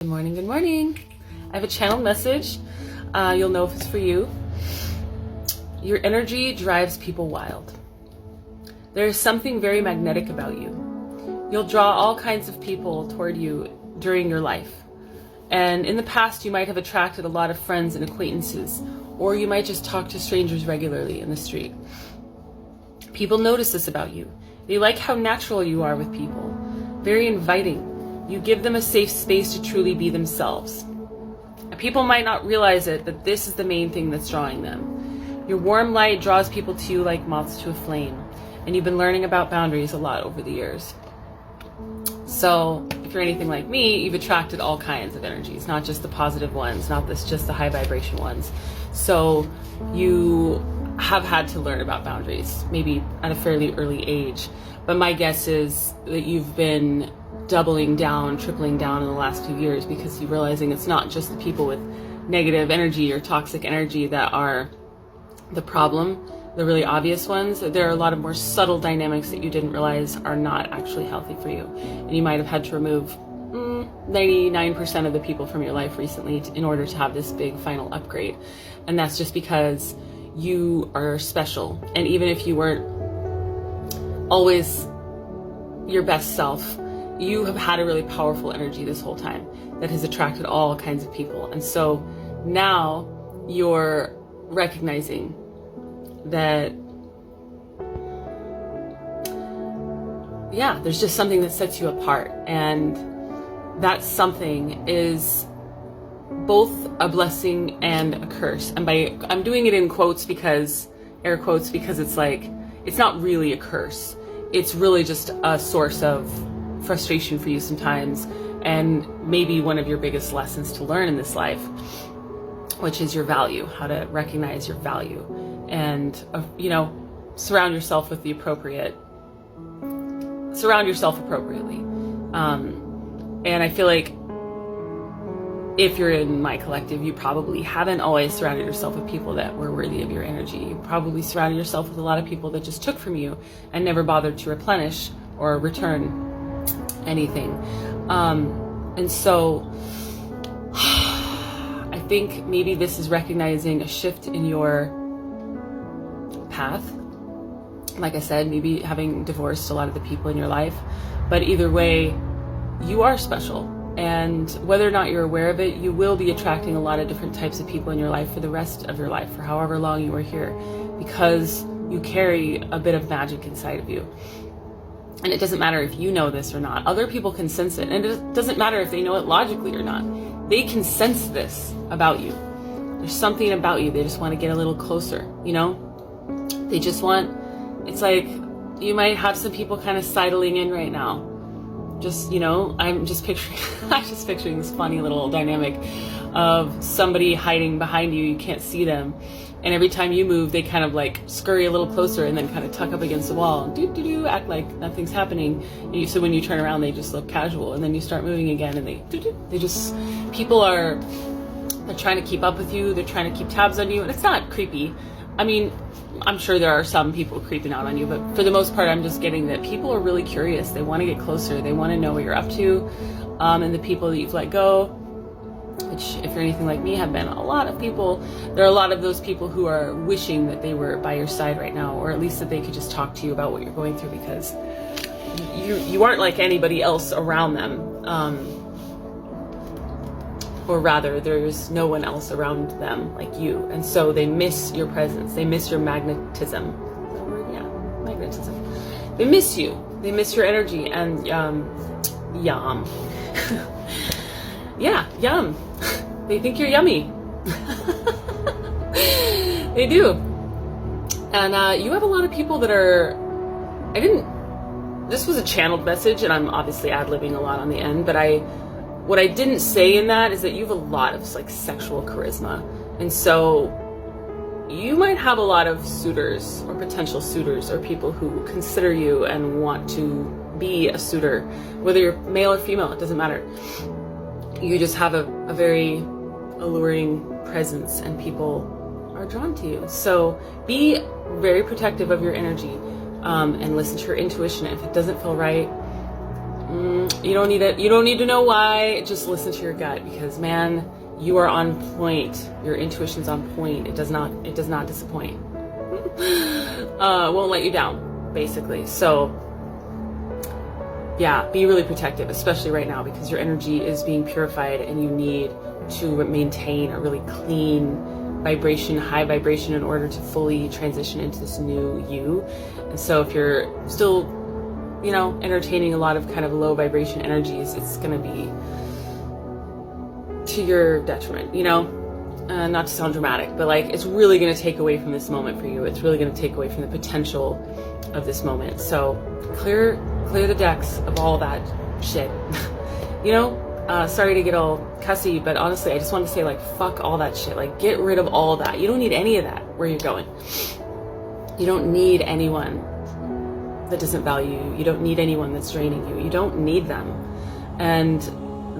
Good morning, good morning. I have a channel message. You'll know if it's for you. Your energy drives people wild. There's something very magnetic about you. You'll draw all kinds of people toward you during your life. And in the past, you might have attracted a lot of friends and acquaintances, or you might just talk to strangers regularly in the street. People notice this about you. They like how natural you are with people, very inviting. You give them a safe space to truly be themselves. And people might not realize it, but this is the main thing that's drawing them. Your warm light draws people to you like moths to a flame, and you've been learning about boundaries a lot over the years. So if you're anything like me, you've attracted all kinds of energies, not just the positive ones, not just the high vibration ones. So you have had to learn about boundaries, maybe at a fairly early age. But my guess is that you've been doubling down, tripling down in the last few years because you're realizing it's not just the people with negative energy or toxic energy that are the problem, the really obvious ones. There are a lot of more subtle dynamics that you didn't realize are not actually healthy for you. And you might have had to remove 99% of the people from your life recently in order to have this big final upgrade. And that's just because you are special. And even if you weren't always your best self, you have had a really powerful energy this whole time that has attracted all kinds of people. And so now you're recognizing that, yeah, there's just something that sets you apart. And that something is both a blessing and a curse. And I'm doing it in quotes because, air quotes, because it's like, it's not really a curse. It's really just a source of frustration for you sometimes, and maybe one of your biggest lessons to learn in this life, which is your value, how to recognize your value, and surround yourself appropriately. And I feel like if you're in my collective, you probably haven't always surrounded yourself with people that were worthy of your energy. You probably surrounded yourself with a lot of people that just took from you and never bothered to replenish or return anything. And so I think maybe this is recognizing a shift in your path. Like I said, maybe having divorced a lot of the people in your life, but either way, you are special. And whether or not you're aware of it, you will be attracting a lot of different types of people in your life for the rest of your life, for however long you are here, because you carry a bit of magic inside of you. And it doesn't matter if you know this or not. Other people can sense it. And it doesn't matter if they know it logically or not. They can sense this about you. There's something about you. They just want to get a little closer, They just want, it's like you might have some people kind of sidling in right now. Just, I'm just picturing this funny little dynamic of somebody hiding behind you. You can't see them. And every time you move, they kind of like scurry a little closer and then kind of tuck up against the wall and act like nothing's happening. And so when you turn around, they just look casual, and then you start moving again and people are, they're trying to keep up with you. They're trying to keep tabs on you, and it's not creepy. I mean, I'm sure there are some people creeping out on you, but for the most part, I'm just getting that people are really curious. They want to get closer. They want to know what you're up to. And the people that you've let go, which if you're anything like me, have been a lot of people. There are a lot of those people who are wishing that they were by your side right now, or at least that they could just talk to you about what you're going through, because you aren't like anybody else around them. Or rather, there's no one else around them like you. And so they miss your presence. They miss your magnetism. Is that a word? Yeah, magnetism. They miss you. They miss your energy. And yum. Yeah, yum. They think you're yummy. They do. And you have a lot of people that are, this was a channeled message, and I'm obviously ad-libbing a lot on the end, but what I didn't say in that is that you have a lot of like sexual charisma. And so you might have a lot of suitors or potential suitors or people who consider you and want to be a suitor, whether you're male or female, it doesn't matter. You just have a very alluring presence, and people are drawn to you. So be very protective of your energy, and listen to your intuition. If it doesn't feel right, You don't need it. You don't need to know why. Just listen to your gut, because man, you are on point. Your intuition's on point. It does not disappoint. Won't let you down, basically. So yeah, be really protective, especially right now, because your energy is being purified and you need to maintain a really clean vibration, high vibration, in order to fully transition into this new you. And so if you're still, you know, entertaining a lot of kind of low vibration energies, it's going to be to your detriment, you know. Not to sound dramatic, but like, it's really going to take away from this moment for you. It's really going to take away from the potential of this moment. So clear the decks of all that shit. You know, sorry to get all cussy, but honestly, I just want to say, like, fuck all that shit. Like, get rid of all that. You don't need any of that where you're going. You don't need anyone that doesn't value you. You don't need anyone that's draining you. You don't need them. And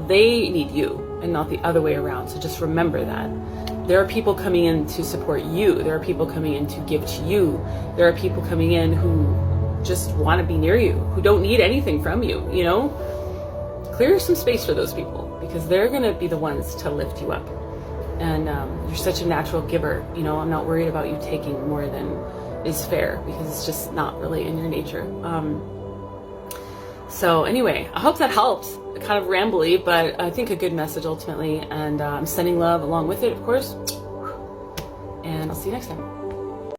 they need you, and not the other way around. So just remember that. There are people coming in to support you. There are people coming in to give to you. There are people coming in who just want to be near you, who don't need anything from you, you know? Clear some space for those people, because they're going to be the ones to lift you up. And you're such a natural giver, you know? I'm not worried about you taking more than is fair, because it's just not really in your nature. So anyway, I hope that helps. Kind of rambly, but I think a good message ultimately. And I'm sending love along with it, of course. And I'll see you next time.